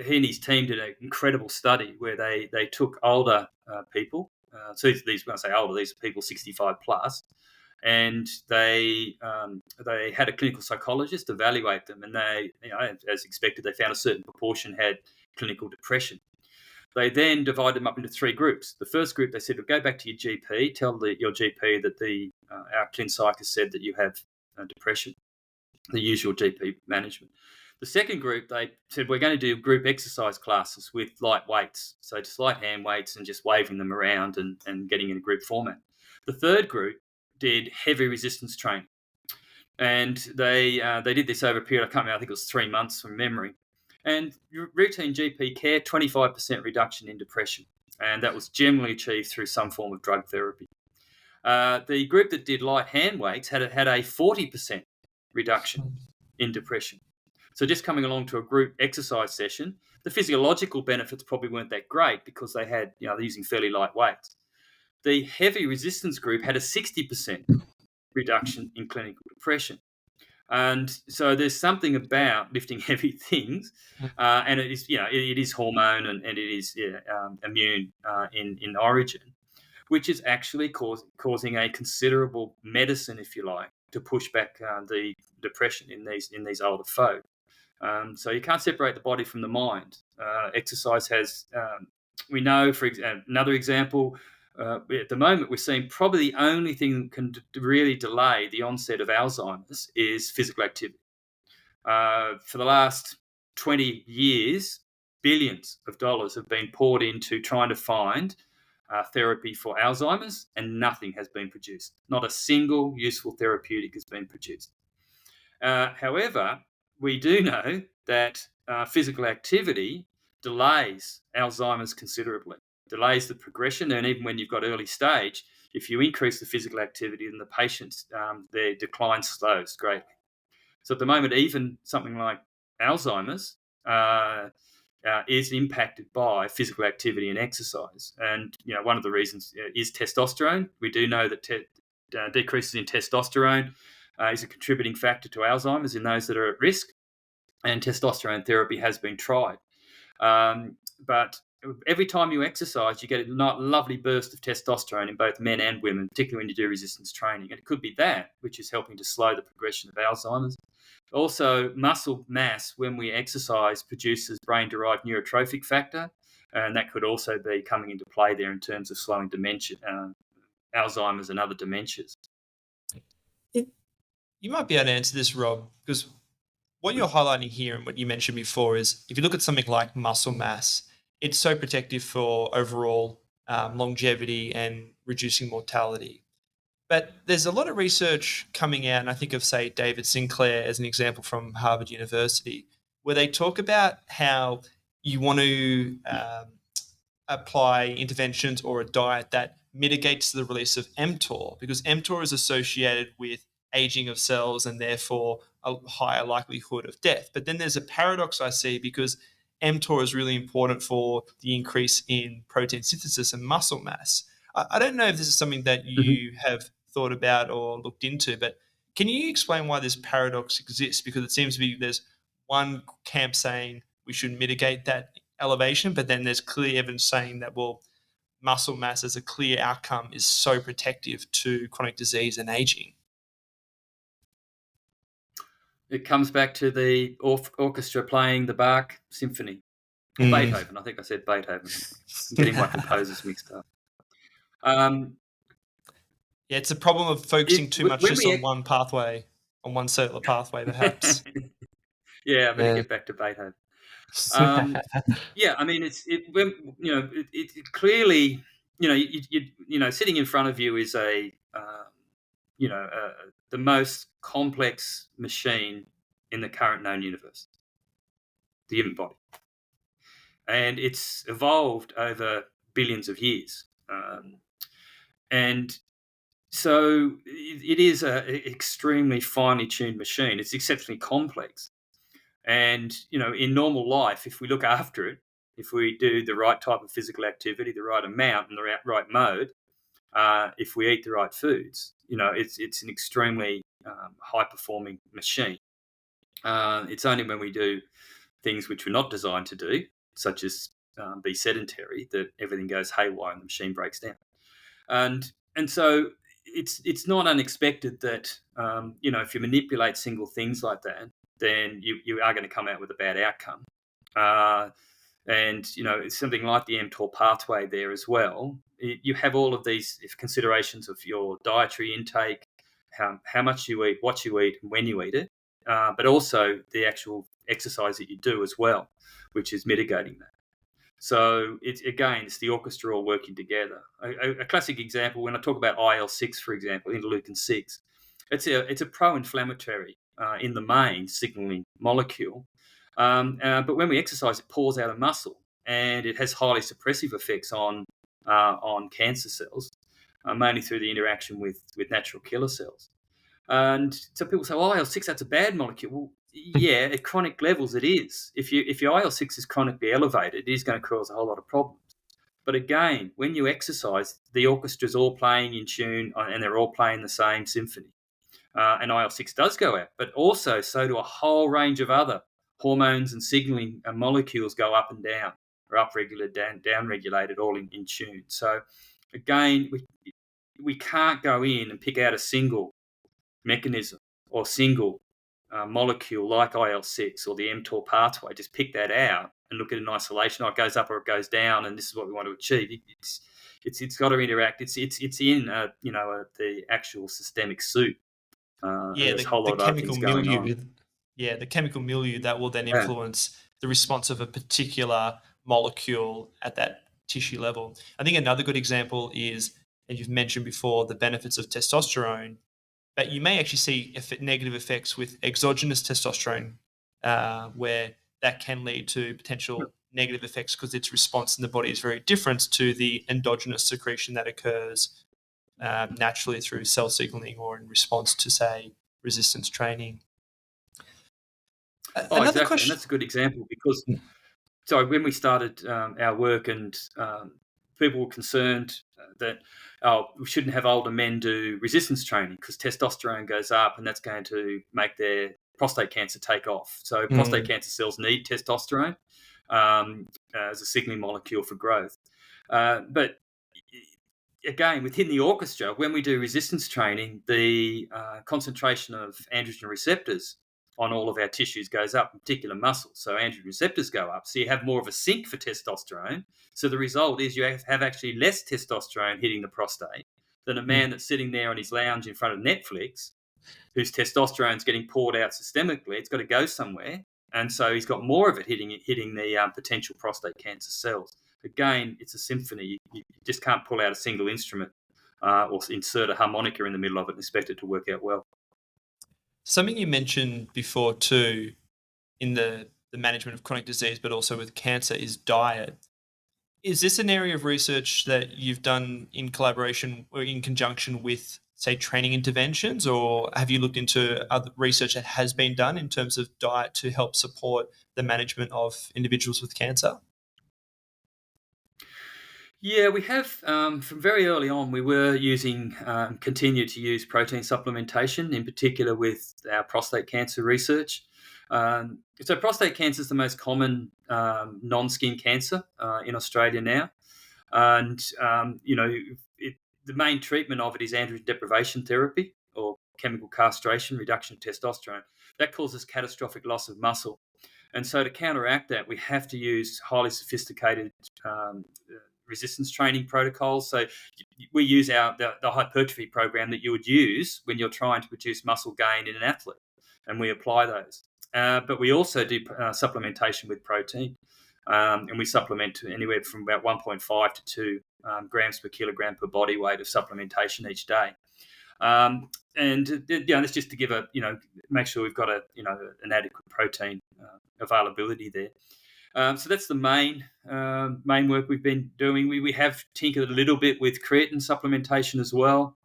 Speaker 2: he and his team did an incredible study where they took older people. So these, when I say older, these are people 65 plus, and they had a clinical psychologist evaluate them, and they, as expected, they found a certain proportion had clinical depression. They then divided them up into three groups. The first group, they said, well, go back to your GP, tell your GP that our clin psych has said that you have depression, the usual GP management. The second group, they said, we're going to do group exercise classes with light weights, so just light hand weights and just waving them around and getting in a group format. The third group did heavy resistance training, and they did this over a period, I can't remember, I think it was 3 months from memory. And routine GP care, 25% reduction in depression. And that was generally achieved through some form of drug therapy. The group that did light hand weights had a 40% reduction in depression. So just coming along to a group exercise session, the physiological benefits probably weren't that great because they had, they're using fairly light weights. The heavy resistance group had a 60% reduction in clinical depression. And so there's something about lifting heavy things, and it is, it is hormone and it is immune in origin, which is actually causing a considerable medicine, if you like, to push back the depression in these older folk. So you can't separate the body from the mind. Exercise has, we know, for another example. At the moment, we're seeing probably the only thing that can really delay the onset of Alzheimer's is physical activity. For the last 20 years, billions of dollars have been poured into trying to find therapy for Alzheimer's, and nothing has been produced. Not a single useful therapeutic has been produced. However, we do know that physical activity delays Alzheimer's considerably. Delays the progression, and even when you've got early stage, if you increase the physical activity, then the patient's their decline slows greatly. So at the moment, even something like Alzheimer's is impacted by physical activity and exercise. And one of the reasons is testosterone. We do know that decreases in testosterone is a contributing factor to Alzheimer's in those that are at risk, and testosterone therapy has been tried. But every time you exercise, you get a lovely burst of testosterone in both men and women, particularly when you do resistance training. And it could be that which is helping to slow the progression of Alzheimer's. Also, muscle mass when we exercise produces brain-derived neurotrophic factor, and that could also be coming into play there in terms of slowing dementia, Alzheimer's and other dementias.
Speaker 3: You might be able to answer this, Rob, because what you're highlighting here and what you mentioned before is if you look at something like muscle mass, it's so protective for overall longevity and reducing mortality. But there's a lot of research coming out, and I think of, say, David Sinclair as an example from Harvard University, where they talk about how you want to apply interventions or a diet that mitigates the release of mTOR, because mTOR is associated with aging of cells and therefore a higher likelihood of death. But then there's a paradox I see, because mTOR is really important for the increase in protein synthesis and muscle mass. I don't know if this is something that you have thought about or looked into, but Can you explain why this paradox exists? Because it seems to be there's one camp saying we should mitigate that elevation, but then there's clear evidence saying that, well, muscle mass as a clear outcome is so protective to chronic disease and aging.
Speaker 2: It comes back to the orchestra playing the Bach symphony. Or Beethoven. I think I said Beethoven. I'm getting my composers mixed up.
Speaker 3: Yeah, it's a problem of focusing too much just on one pathway, on one cellular pathway, perhaps.
Speaker 2: Yeah, I better get back to Beethoven. Yeah, I mean, it clearly, sitting in front of you is the most complex machine in the current known universe, the human body, and it's evolved over billions of years, and so it is an extremely finely tuned machine. It's exceptionally complex. And, in normal life, if we look after it, if we do the right type of physical activity, the right amount and the right mode, if we eat the right foods, it's an extremely high-performing machine. It's only when we do things which we're not designed to do, such as be sedentary, that everything goes haywire and the machine breaks down. And so it's not unexpected that, if you manipulate single things like that, then you are going to come out with a bad outcome. And, it's something like the mTOR pathway there as well. You have all of these considerations of your dietary intake, how much you eat, what you eat, and when you eat it, but also the actual exercise that you do as well, which is mitigating that. So it's the orchestra all working together. A classic example, when I talk about IL-6, for example, interleukin-6, it's a pro-inflammatory in the main signaling molecule. But when we exercise, it pours out of muscle, and it has highly suppressive effects on cancer cells, mainly through the interaction with natural killer cells. And so people say, well, IL-6, that's a bad molecule. Well, yeah, at chronic levels it is. If your IL-6 is chronically elevated, it is going to cause a whole lot of problems. But again, when you exercise, the orchestra's all playing in tune, and they're all playing the same symphony. And IL-6 does go out, but also so do a whole range of other hormones and signaling molecules go up and down, or up-regulated, down-regulated, all in tune. So again, we can't go in and pick out a single mechanism or single molecule like IL-6 or the mTOR pathway, just pick that out and look at it in isolation. Oh, it goes up or it goes down, and this is what we want to achieve. It's got to interact. It's in the actual systemic soup.
Speaker 3: The chemical milieu. Yeah, the chemical milieu that will then influence the response of a particular molecule at that tissue level. I think another good example is, and you've mentioned before, the benefits of testosterone, but you may actually see negative effects with exogenous testosterone, where that can lead to potential negative effects because its response in the body is very different to the endogenous secretion that occurs naturally through cell signaling or in response to, say, resistance training.
Speaker 2: Exactly. And that's a good example because, when we started our work and people were concerned that we shouldn't have older men do resistance training because testosterone goes up and that's going to make their prostate cancer take off. So prostate cancer cells need testosterone as a signaling molecule for growth. But again, within the orchestra, when we do resistance training, the concentration of androgen receptors on all of our tissues goes up, in particular muscles. So androgen receptors go up. So you have more of a sink for testosterone. So the result is you have actually less testosterone hitting the prostate than a man that's sitting there on his lounge in front of Netflix, whose testosterone is getting poured out systemically. It's got to go somewhere. And so he's got more of it hitting the potential prostate cancer cells. Again, it's a symphony. You just can't pull out a single instrument or insert a harmonica in the middle of it and expect it to work out well.
Speaker 3: Something you mentioned before too, in the management of chronic disease, but also with cancer, is diet. Is this an area of research that you've done in collaboration or in conjunction with, say, training interventions, or have you looked into other research that has been done in terms of diet to help support the management of individuals with cancer?
Speaker 2: Yeah, we have from very early on. We were using, continue to use protein supplementation, in particular with our prostate cancer research. So, prostate cancer is the most common non-skin cancer in Australia now, and the main treatment of it is androgen deprivation therapy or chemical castration, reduction of testosterone. That causes catastrophic loss of muscle. And so to counteract that, we have to use highly sophisticated resistance training protocols. So we use the hypertrophy program that you would use when you're trying to produce muscle gain in an athlete, and we apply those. But we also do supplementation with protein, and we supplement to anywhere from about 1.5 to 2 grams per kilogram per body weight of supplementation each day. And that's just to give make sure we've got an adequate protein availability there. So that's the main work we've been doing. We have tinkered a little bit with creatine supplementation as well.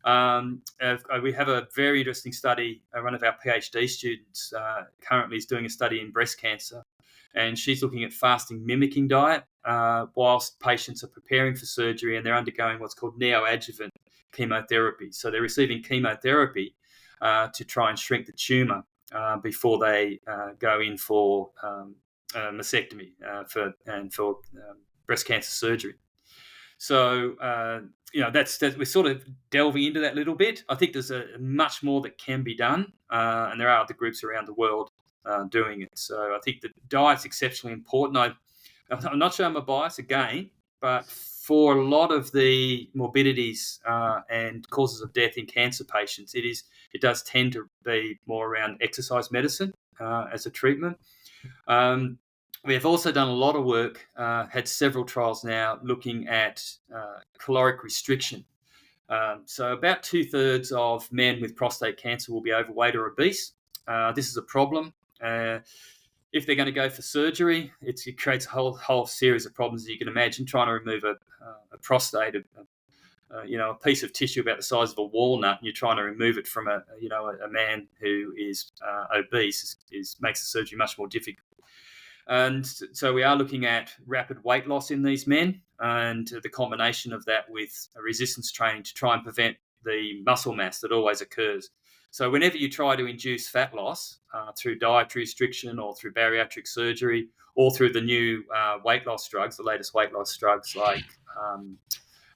Speaker 2: We have a very interesting study. One of our PhD students currently is doing a study in breast cancer, and she's looking at fasting mimicking diet whilst patients are preparing for surgery and they're undergoing what's called neoadjuvant chemotherapy. So they're receiving chemotherapy to try and shrink the tumour before they go in for mastectomy for breast cancer surgery. So that's we're sort of delving into that a little bit. I think there's a much more that can be done, and there are other groups around the world doing it. So I think the diet's exceptionally important. I'm not sure I'm a bias again, but for a lot of the morbidities and causes of death in cancer patients, it does tend to be more around exercise medicine as a treatment. We have also done a lot of work, had several trials now looking at caloric restriction. So about 2/3 of men with prostate cancer will be overweight or obese. This is a problem. If they're going to go for surgery, it creates a whole series of problems, as you can imagine. Trying to remove a prostate, a piece of tissue about the size of a walnut, and you're trying to remove it from a man who is obese makes the surgery much more difficult. And so we are looking at rapid weight loss in these men, and the combination of that with resistance training to try and prevent the muscle mass that always occurs. So whenever you try to induce fat loss through dietary restriction or through bariatric surgery or through the new weight loss drugs, the latest weight loss drugs like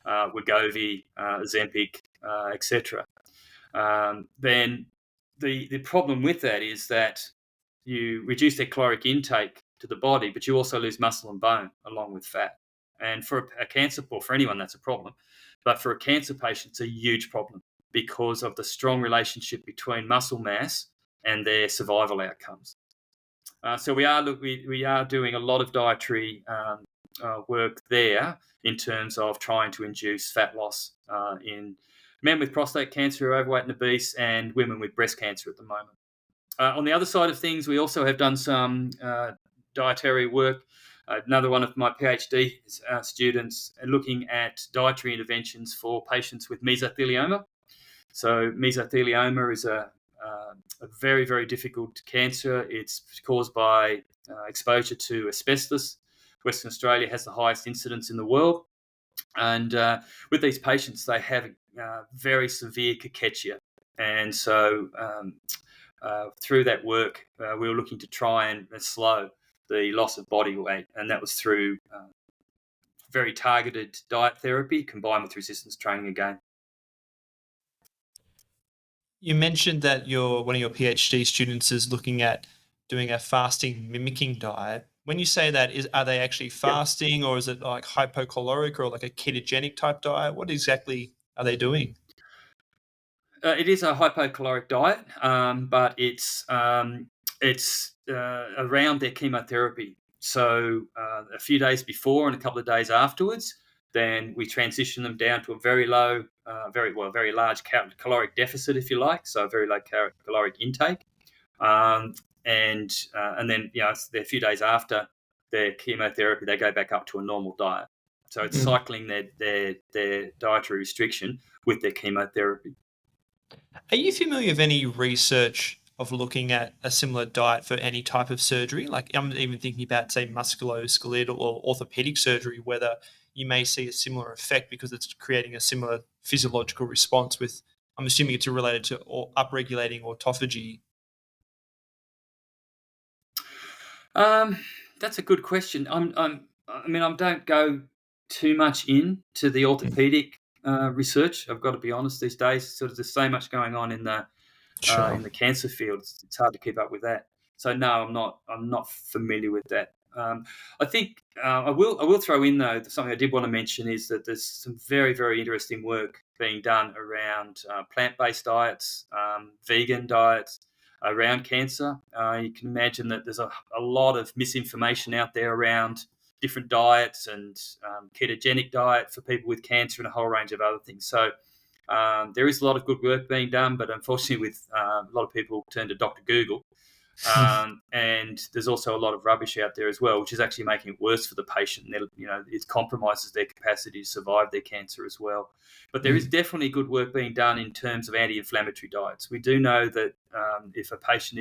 Speaker 2: Wegovy, Ozempic, etc., then the problem with that is that you reduce their caloric intake to the body, but you also lose muscle and bone along with fat. And for a cancer, or for anyone, that's a problem. But for a cancer patient, it's a huge problem because of the strong relationship between muscle mass and their survival outcomes. So we are doing a lot of dietary work there in terms of trying to induce fat loss in men with prostate cancer who are overweight and obese and women with breast cancer at the moment. On the other side of things, we also have done some dietary work. Another one of my PhD students looking at dietary interventions for patients with mesothelioma. So mesothelioma is a very, very difficult cancer. It's caused by exposure to asbestos. Western Australia has the highest incidence in the world. And with these patients, they have very severe cachexia. And so through that work, we were looking to try and slow the loss of body weight. And that was through very targeted diet therapy combined with resistance training again.
Speaker 3: You mentioned that one of your PhD students is looking at doing a fasting mimicking diet. When you say that, are they actually fasting, or is it like hypocaloric or like a ketogenic type diet? What exactly are they doing?
Speaker 2: It is a hypocaloric diet, but it's around their chemotherapy. So a few days before and a couple of days afterwards, then we transition them down to a very low, very large caloric deficit, if you like. So a very low caloric intake, and then a few days after their chemotherapy, they go back up to a normal diet. So it's cycling their dietary restriction with their chemotherapy.
Speaker 3: Are you familiar with any research of looking at a similar diet for any type of surgery? Like I'm even thinking about, say, musculoskeletal or orthopedic surgery, whether you may see a similar effect because it's creating a similar physiological response with, I'm assuming it's related to upregulating autophagy.
Speaker 2: That's a good question. I don't go too much into the orthopedic research. I've got to be honest. These days, sort of, there's so much going on in the cancer field. It's hard to keep up with that. So no, I'm not familiar with that. I think I will throw in though something I did want to mention is that there's some very, very interesting work being done around plant-based diets, vegan diets around cancer. You can imagine that there's a lot of misinformation out there around different diets and ketogenic diet for people with cancer and a whole range of other things. So there is a lot of good work being done, but unfortunately with a lot of people turn to Dr. Google. And there's also a lot of rubbish out there as well, which is actually making it worse for the patient. It compromises their capacity to survive their cancer as well. But there is definitely good work being done in terms of anti-inflammatory diets. We do know that if a patient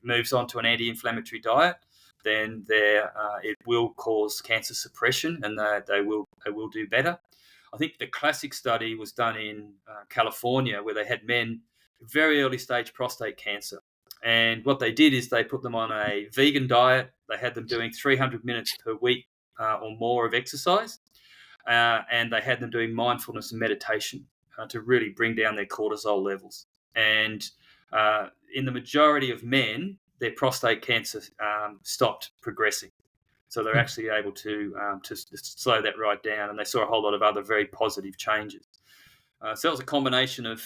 Speaker 2: moves on to an anti-inflammatory diet, then it will cause cancer suppression, and they will do better. I think the classic study was done in California, where they had men with very early stage prostate cancer. And what they did is they put them on a vegan diet. They had them doing 300 minutes per week or more of exercise. And they had them doing mindfulness and meditation to really bring down their cortisol levels. And in the majority of men, their prostate cancer stopped progressing. So they're actually able to slow that right down. And they saw a whole lot of other very positive changes. So it was a combination of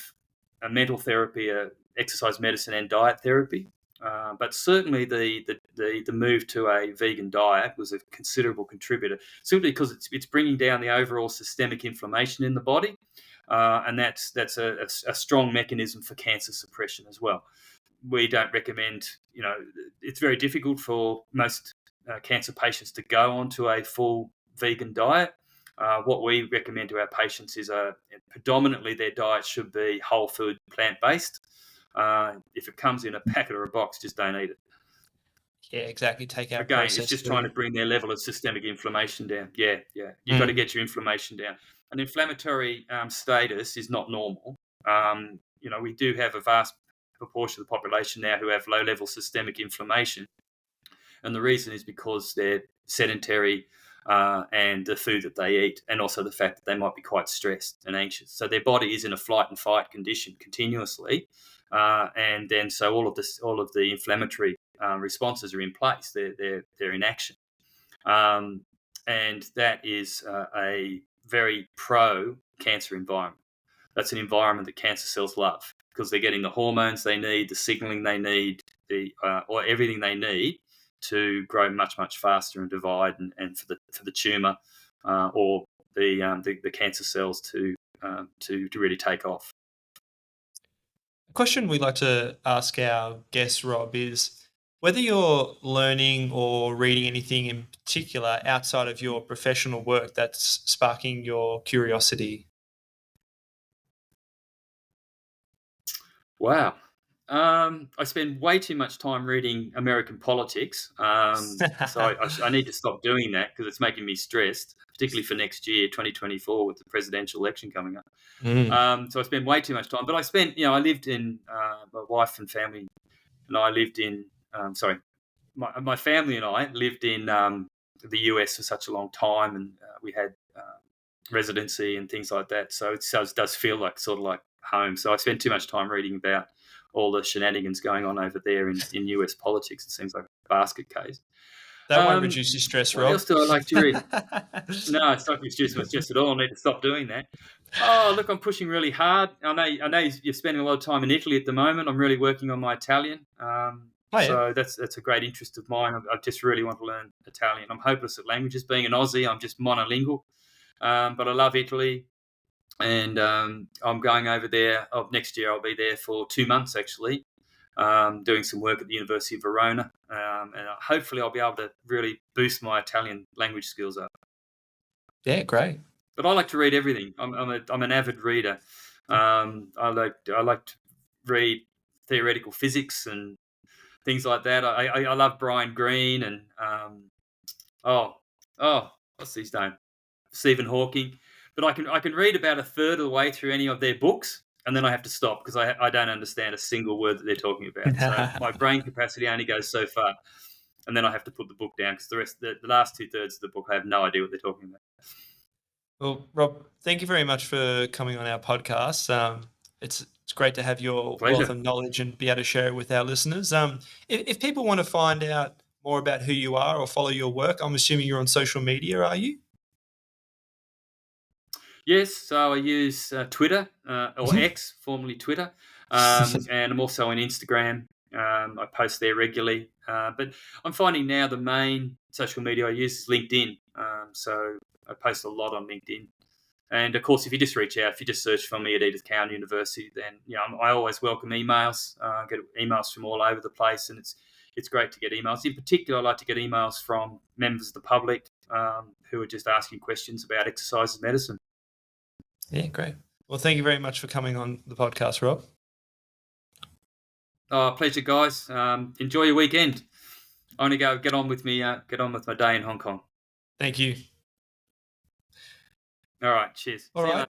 Speaker 2: a mental therapy, exercise medicine, and diet therapy. But certainly the move to a vegan diet was a considerable contributor, simply because it's bringing down the overall systemic inflammation in the body, and that's a strong mechanism for cancer suppression as well. We don't recommend, it's very difficult for most cancer patients to go onto a full vegan diet. What we recommend to our patients is predominantly their diet should be whole food, plant-based. If it comes in a packet or a box, just don't eat it.
Speaker 3: Yeah, exactly. Take out
Speaker 2: Again,
Speaker 3: processed
Speaker 2: it's just
Speaker 3: food.
Speaker 2: Trying to bring their level of systemic inflammation down. Yeah. You've got to get your inflammation down. An inflammatory status is not normal. We do have a vast proportion of the population now who have low-level systemic inflammation. And the reason is because they're sedentary and the food that they eat, and also the fact that they might be quite stressed and anxious. So their body is in a flight and fight condition continuously. And then so all of the inflammatory responses are in place. They're in action. And that is a very pro-cancer environment. That's an environment that cancer cells love because they're getting the hormones they need, the signaling they need, or everything they need to grow much, much faster and divide, and for the tumor or the cancer cells to really take off.
Speaker 3: A question we like to ask our guests, Rob, is whether you're learning or reading anything in particular outside of your professional work that's sparking your curiosity.
Speaker 2: Wow. I spend way too much time reading American politics, so I need to stop doing that because it's making me stressed, particularly for next year, 2024, with the presidential election coming up. So I spend way too much time. But I lived in, my wife and family and I lived in, my family and I lived in the US for such a long time, and we had residency and things like that. So it does feel like sort of like home. So I spend too much time reading about all the shenanigans going on over there in US politics. It seems like a basket case.
Speaker 3: That won't reduce your stress, Rob.
Speaker 2: What else do I like to read? No, it's not reducing my stress at all. I need to stop doing that. Oh, look, I'm pushing really hard. I know you're spending a lot of time in Italy at the moment. I'm really working on my Italian. So that's a great interest of mine. I just really want to learn Italian. I'm hopeless at languages. Being an Aussie, I'm just monolingual. But I love Italy. And I'm going over there. Next year, I'll be there for 2 months, actually, doing some work at the University of Verona. And hopefully I'll be able to really boost my Italian language skills up.
Speaker 3: Yeah, great.
Speaker 2: But I like to read everything. I'm an avid reader. I like to read theoretical physics and things like that. I love Brian Greene and what's his name? Stephen Hawking, but I can read about a third of the way through any of their books, and then I have to stop because I don't understand a single word that they're talking about. So my brain capacity only goes so far, and then I have to put the book down because the last 2/3 of the book, I have no idea what they're talking about.
Speaker 3: Well, Rob, thank you very much for coming on our podcast. It's great to have your
Speaker 2: Pleasure.
Speaker 3: wealth of knowledge and be able to share it with our listeners. If people want to find out more about who you are or follow your work, I'm assuming you're on social media, are you?
Speaker 2: Yes, so I use Twitter or X, formerly Twitter, and I'm also on Instagram. I post there regularly, but I'm finding now the main social media I use is LinkedIn. So I post a lot on LinkedIn, and of course, if you just reach out, if you just search for me at Edith Cowan University, then I always welcome emails. I get emails from all over the place, and it's great to get emails. In particular, I like to get emails from members of the public who are just asking questions about exercise as medicine.
Speaker 3: Yeah, great. Well, thank you very much for coming on the podcast, Rob.
Speaker 2: Pleasure, guys. Enjoy your weekend. I'm going to go get on with my day in Hong Kong.
Speaker 3: Thank you.
Speaker 2: All right. Cheers.
Speaker 3: All
Speaker 2: See you
Speaker 3: right.
Speaker 2: later.